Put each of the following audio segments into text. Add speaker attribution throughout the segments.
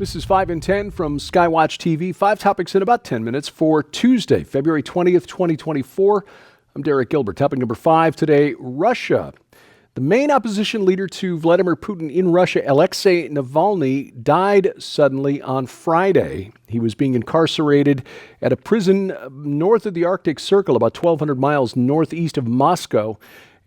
Speaker 1: This is 5 and 10 from Skywatch TV. 5 topics in about 10 minutes for Tuesday, February 20th, 2024. I'm Derek Gilbert. Topic number 5 today, Russia. The main opposition leader to Vladimir Putin in Russia, Alexei Navalny, died suddenly on Friday. He was being incarcerated at a prison north of the Arctic Circle, about 1,200 miles northeast of Moscow.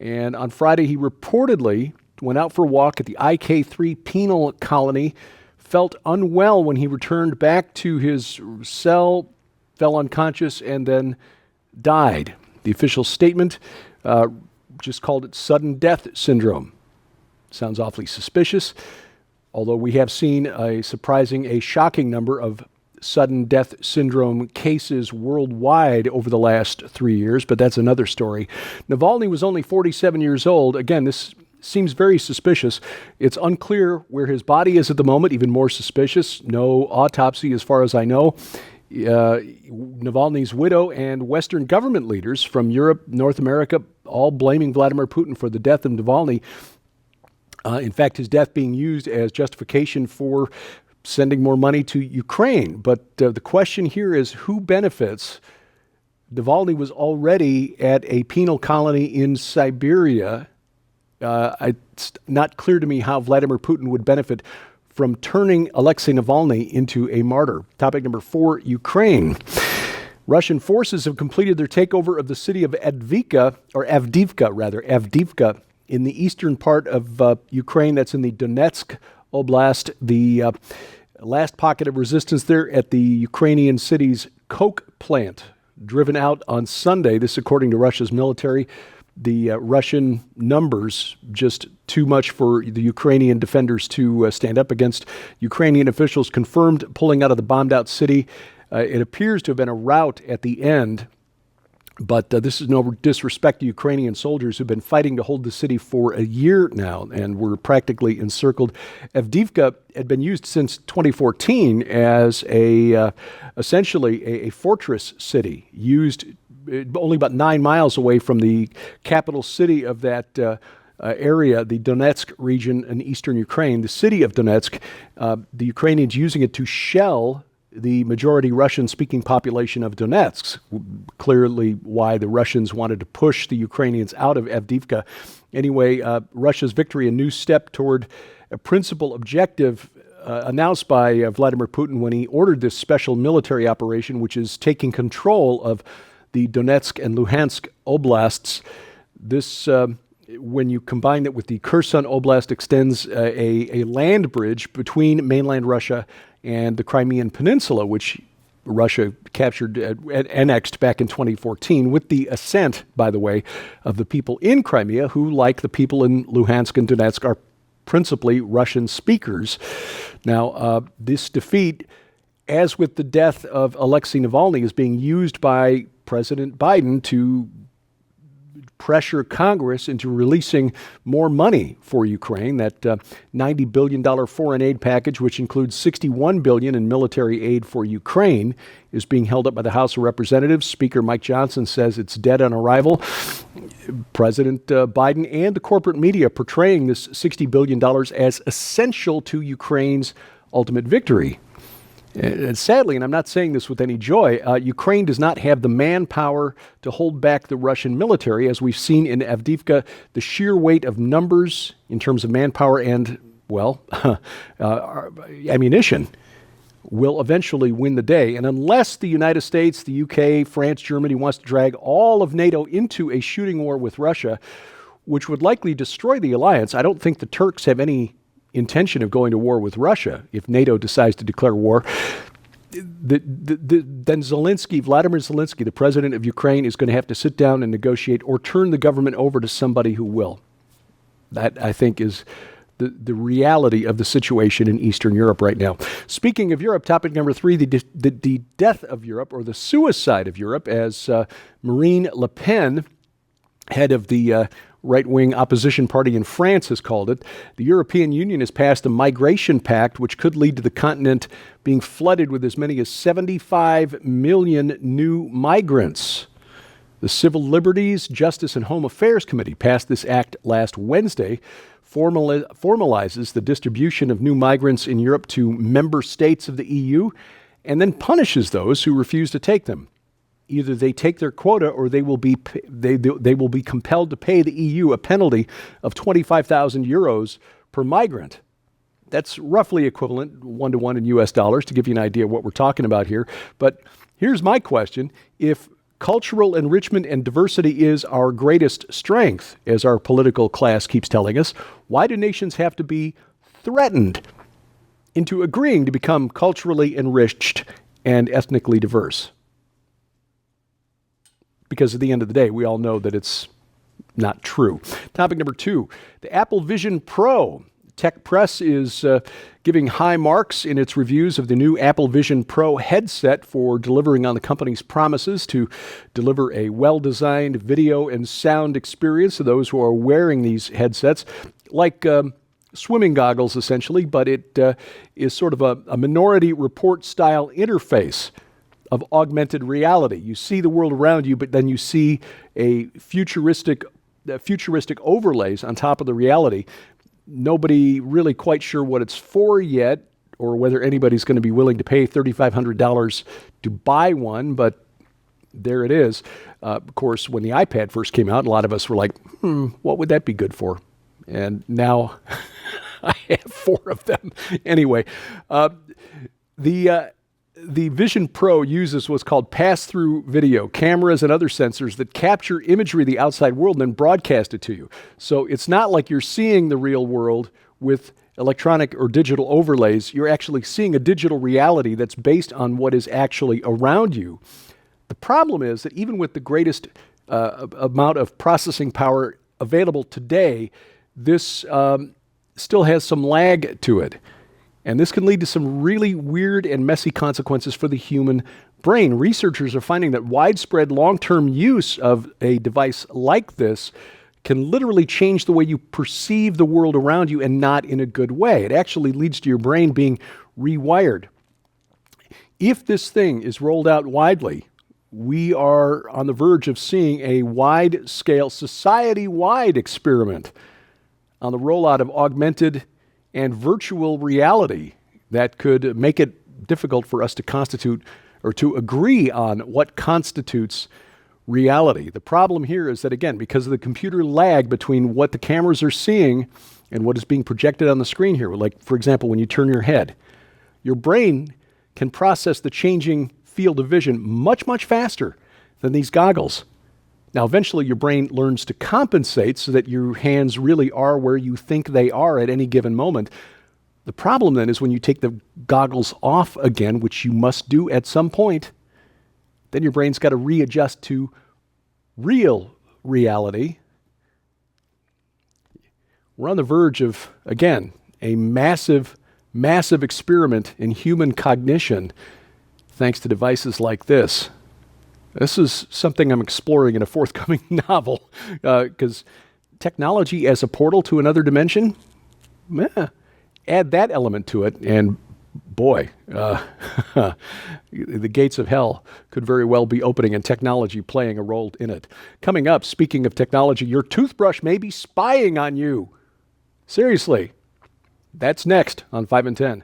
Speaker 1: And on Friday, he reportedly went out for a walk at the IK3 penal colony, felt unwell when he returned back to his cell, fell unconscious, and then died. The official statement just called it sudden death syndrome. Sounds awfully suspicious, although we have seen a shocking number of sudden death syndrome cases worldwide over the last 3 years, but that's another story. Navalny was only 47 years old. Again, this seems very suspicious. It's unclear where his body is at the moment, even more suspicious. No autopsy as far as I know. Navalny's widow and Western government leaders from Europe, North America, all blaming Vladimir Putin for the death of Navalny. In fact, his death being used as justification for sending more money to Ukraine. But the question here is, who benefits? Navalny was already at a penal colony in Siberia. It's not clear to me how Vladimir Putin would benefit from turning Alexei Navalny into a martyr. Topic number 4, Ukraine. Russian forces have completed their takeover of the city of Avdiivka in the eastern part of Ukraine. That's in the Donetsk Oblast. The last pocket of resistance there at the Ukrainian city's coke plant, driven out on Sunday. This according to Russia's military. The Russian numbers just too much for the Ukrainian defenders to stand up against. Ukrainian officials confirmed pulling out of the bombed-out city. It appears to have been a rout at the end, but this is no disrespect to Ukrainian soldiers who've been fighting to hold the city for a year now and were practically encircled. Avdiivka had been used since 2014 as essentially a fortress city, used only about 9 miles away from the capital city of that area, the Donetsk region in eastern Ukraine, the city of Donetsk. The Ukrainians using it to shell the majority Russian-speaking population of Donetsk, clearly why the Russians wanted to push the Ukrainians out of Avdiivka. Anyway, Russia's victory, a new step toward a principal objective announced by Vladimir Putin when he ordered this special military operation, which is taking control of the Donetsk and Luhansk oblasts. This, when you combine it with the Kherson Oblast, extends a land bridge between mainland Russia and the Crimean Peninsula, which Russia captured, annexed back in 2014, with the assent, by the way, of the people in Crimea, who, like the people in Luhansk and Donetsk, are principally Russian speakers. Now, this defeat, as with the death of Alexei Navalny, is being used by President Biden to pressure Congress into releasing more money for Ukraine. That $90 billion foreign aid package, which includes $61 billion in military aid for Ukraine, is being held up by the House of Representatives. Speaker Mike Johnson says it's dead on arrival. President Biden and the corporate media portraying this $60 billion as essential to Ukraine's ultimate victory. And sadly, and I'm not saying this with any joy, Ukraine does not have the manpower to hold back the Russian military. As we've seen in Avdiivka, the sheer weight of numbers in terms of manpower and, well, ammunition will eventually win the day. And unless the United States, the UK, France, Germany wants to drag all of NATO into a shooting war with Russia, which would likely destroy the alliance, I don't think the Turks have any intention of going to war with Russia if NATO decides to declare war. Then Vladimir Zelensky, the president of Ukraine, is going to have to sit down and negotiate or turn the government over to somebody who will. That, I think, is the reality of the situation in Eastern Europe right now. Speaking of Europe, topic number 3, the death of Europe, or the suicide of Europe, as Marine Le Pen, head of the right-wing opposition party in France, has called it. The European Union has passed a migration pact which could lead to the continent being flooded with as many as 75 million new migrants. The Civil Liberties, Justice, and Home Affairs Committee passed this act last Wednesday, formalizes the distribution of new migrants in Europe to member states of the EU, and then punishes those who refuse to take them. Either they take their quota or they will be compelled to pay the EU a penalty of 25,000 euros per migrant. That's roughly equivalent 1-to-1 in US dollars, to give you an idea of what we're talking about here. But here's my question. If cultural enrichment and diversity is our greatest strength, as our political class keeps telling us, why do nations have to be threatened into agreeing to become culturally enriched and ethnically diverse? Because at the end of the day, we all know that it's not true. Topic number 2, the Apple Vision Pro. Tech Press is giving high marks in its reviews of the new Apple Vision Pro headset for delivering on the company's promises to deliver a well-designed video and sound experience to those who are wearing these headsets, like swimming goggles essentially, but it is sort of a Minority Report style interface of augmented reality. You see the world around you, but then you see a futuristic overlays on top of the reality. Nobody really quite sure what it's for yet, or whether anybody's going to be willing to pay $3,500 to buy one, but there it is. Of course, when the iPad first came out, a lot of us were like, what would that be good for? And now I have 4 of them. Anyway, the Vision Pro uses what's called pass-through video, cameras and other sensors that capture imagery of the outside world and then broadcast it to you. So it's not like you're seeing the real world with electronic or digital overlays. You're actually seeing a digital reality that's based on what is actually around you. The problem is that even with the greatest amount of processing power available today, this still has some lag to it. And this can lead to some really weird and messy consequences for the human brain. Researchers are finding that widespread long-term use of a device like this can literally change the way you perceive the world around you, and not in a good way. It actually leads to your brain being rewired. If this thing is rolled out widely, we are on the verge of seeing a wide-scale, society-wide experiment on the rollout of augmented and virtual reality that could make it difficult for us to constitute or to agree on what constitutes reality. The problem here is that, again, because of the computer lag between what the cameras are seeing and what is being projected on the screen here, like, for example, when you turn your head, your brain can process the changing field of vision much, much faster than these goggles. Now, eventually your brain learns to compensate so that your hands really are where you think they are at any given moment. The problem then is when you take the goggles off again, which you must do at some point, then your brain's got to readjust to real reality. We're on the verge of, again, a massive, massive experiment in human cognition thanks to devices like this. This is something I'm exploring in a forthcoming novel, because technology as a portal to another dimension, add that element to it, and boy, the gates of hell could very well be opening and technology playing a role in it. Coming up, speaking of technology, your toothbrush may be spying on you. Seriously. That's next on 5 and 10.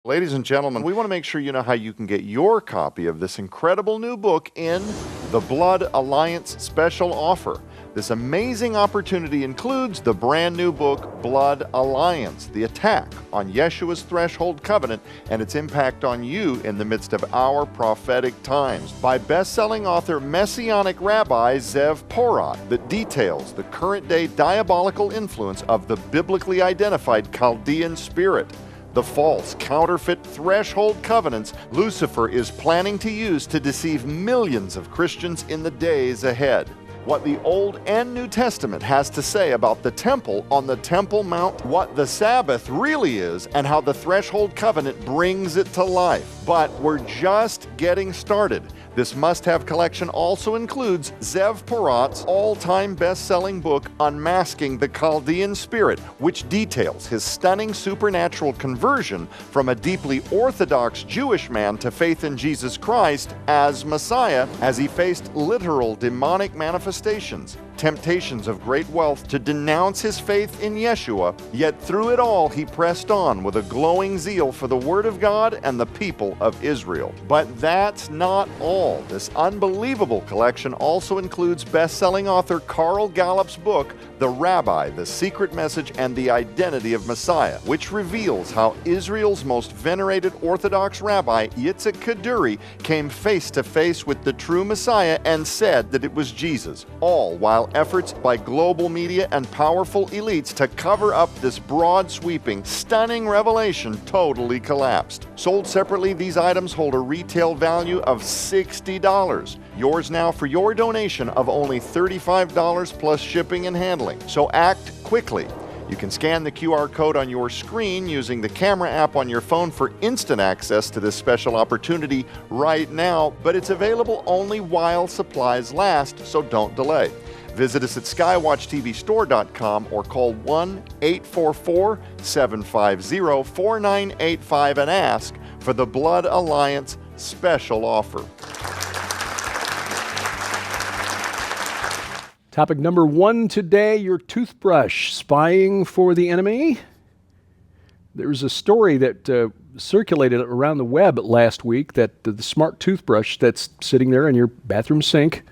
Speaker 2: Ladies and gentlemen, we want to make sure you know how you can get your copy of this incredible new book in the Blood Alliance special offer. This amazing opportunity includes the brand new book, Blood Alliance, the attack on Yeshua's threshold covenant and its impact on you in the midst of our prophetic times, by best-selling author Messianic Rabbi Zev Porat, that details the current-day diabolical influence of the biblically identified Chaldean spirit, the false, counterfeit threshold covenants Lucifer is planning to use to deceive millions of Christians in the days ahead. What the Old and New Testament has to say about the temple on the Temple Mount, what the Sabbath really is, and how the threshold covenant brings it to life. But we're just getting started. This must-have collection also includes Zev Porat's all-time best-selling book, Unmasking the Chaldean Spirit, which details his stunning supernatural conversion from a deeply Orthodox Jewish man to faith in Jesus Christ as Messiah, as he faced literal demonic manifestations, temptations of great wealth to denounce his faith in Yeshua, yet through it all he pressed on with a glowing zeal for the Word of God and the people of Israel. But that's not all. This unbelievable collection also includes best-selling author Carl Gallup's book, The Rabbi, The Secret Message and the Identity of Messiah, which reveals how Israel's most venerated Orthodox rabbi, Yitzhak Kaduri, came face-to-face with the true Messiah and said that it was Jesus, all while efforts by global media and powerful elites to cover up this broad-sweeping, stunning revelation totally collapsed. Sold separately, these items hold a retail value of $60. Yours now for your donation of only $35 plus shipping and handling. So act quickly. You can scan the QR code on your screen using the camera app on your phone for instant access to this special opportunity right now, but it's available only while supplies last, so don't delay. Visit us at skywatchtvstore.com or call 1-844-750-4985 and ask for the Blood Alliance special offer.
Speaker 1: Topic number 1 today, your toothbrush spying for the enemy. There's a story that circulated around the web last week that the smart toothbrush that's sitting there in your bathroom sink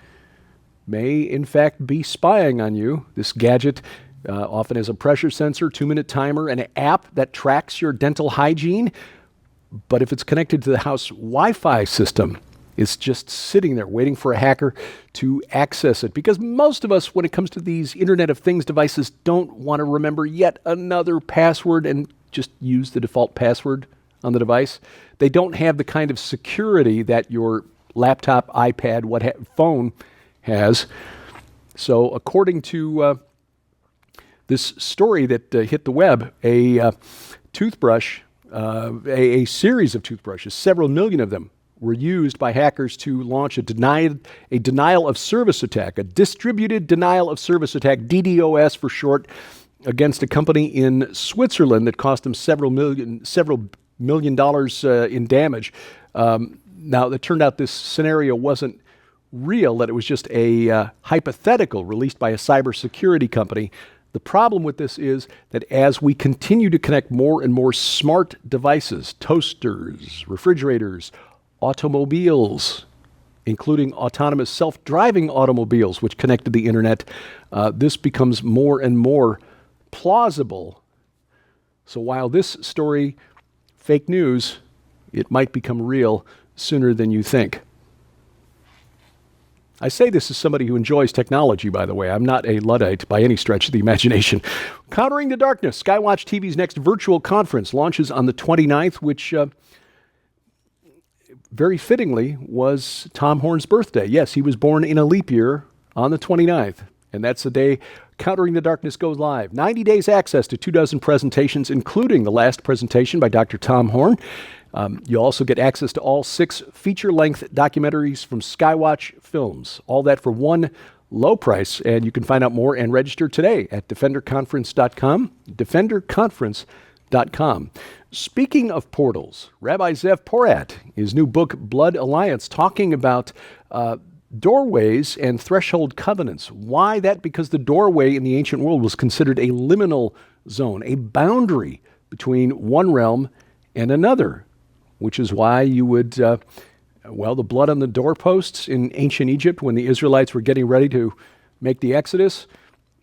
Speaker 1: may in fact be spying on you. This gadget often has a pressure sensor, 2-minute timer, and an app that tracks your dental hygiene. But if it's connected to the house Wi-Fi system, it's just sitting there waiting for a hacker to access it. Because most of us, when it comes to these Internet of Things devices, don't want to remember yet another password and just use the default password on the device. They don't have the kind of security that your laptop, iPad, phone has. So according to this story that hit the web, a toothbrush, a series of toothbrushes, several million of them, were used by hackers to launch a denial of service attack, a distributed denial of service attack, DDoS for short, against a company in Switzerland that cost them several million dollars in damage. Now, it turned out this scenario wasn't real, that it was just a hypothetical released by a cybersecurity company. The problem with this is that as we continue to connect more and more smart devices, toasters, refrigerators, automobiles, including autonomous self-driving automobiles, which connect to the internet, this becomes more and more plausible. So while this story, fake news, it might become real sooner than you think. I say this as somebody who enjoys technology, by the way. I'm not a Luddite by any stretch of the imagination. Countering the Darkness, Skywatch TV's next virtual conference launches on the 29th, which very fittingly was Tom Horn's birthday. Yes, he was born in a leap year on the 29th, and that's the day Countering the Darkness goes live. 90 days access to 24 presentations, including the last presentation by Dr. Tom Horn. You'll also get access to all 6 feature-length documentaries from Skywatch Films. All that for one low price, and you can find out more and register today at defenderconference.com, defenderconference.com. Speaking of portals, Rabbi Zev Porat, his new book, Blood Alliance, talking about doorways and threshold covenants. Why that? Because the doorway in the ancient world was considered a liminal zone, a boundary between one realm and another, which is why you would, the blood on the doorposts in ancient Egypt when the Israelites were getting ready to make the Exodus,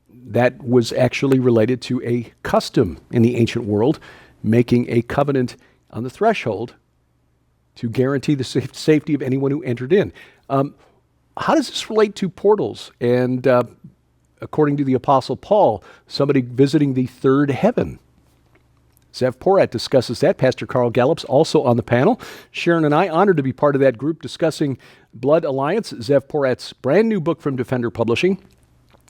Speaker 1: that was actually related to a custom in the ancient world, making a covenant on the threshold to guarantee the safety of anyone who entered in. How does this relate to portals? And according to the Apostle Paul, somebody visiting the third heaven. Zev Porat discusses that. Pastor Carl Gallup's also on the panel. Sharon and I, honored to be part of that group discussing Blood Alliance, Zev Porat's brand new book from Defender Publishing.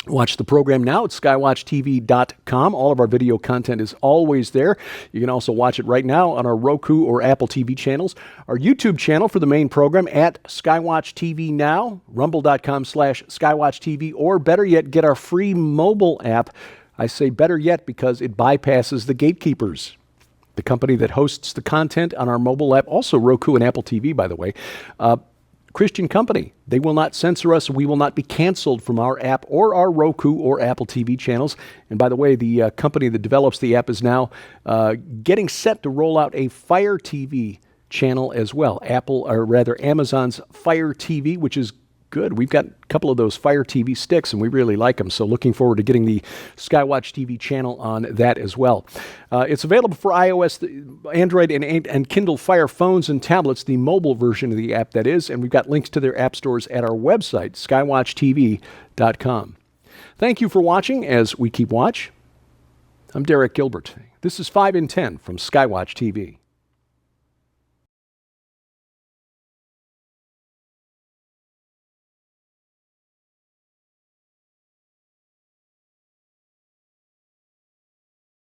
Speaker 1: Watch the program now at skywatchtv.com. All of our video content is always there. You can also watch it right now on our Roku or Apple TV channels. Our YouTube channel for the main program at Skywatch TV Now, rumble.com/skywatchtv, or better yet, get our free mobile app. I say better yet because it bypasses the gatekeepers. The company that hosts the content on our mobile app, also Roku and Apple TV, by the way, Christian company. They will not censor us. We will not be canceled from our app or our Roku or Apple TV channels. And by the way, the company that develops the app is now getting set to roll out a Fire TV channel as well. Amazon's Fire TV, which is good. We've got a couple of those Fire TV sticks, and we really like them. So looking forward to getting the Skywatch TV channel on that as well. It's available for iOS, Android, and Kindle Fire phones and tablets, the mobile version of the app, that is. And we've got links to their app stores at our website, skywatchtv.com. Thank you for watching as we keep watch. I'm Derek Gilbert. This is 5 in 10 from Skywatch TV.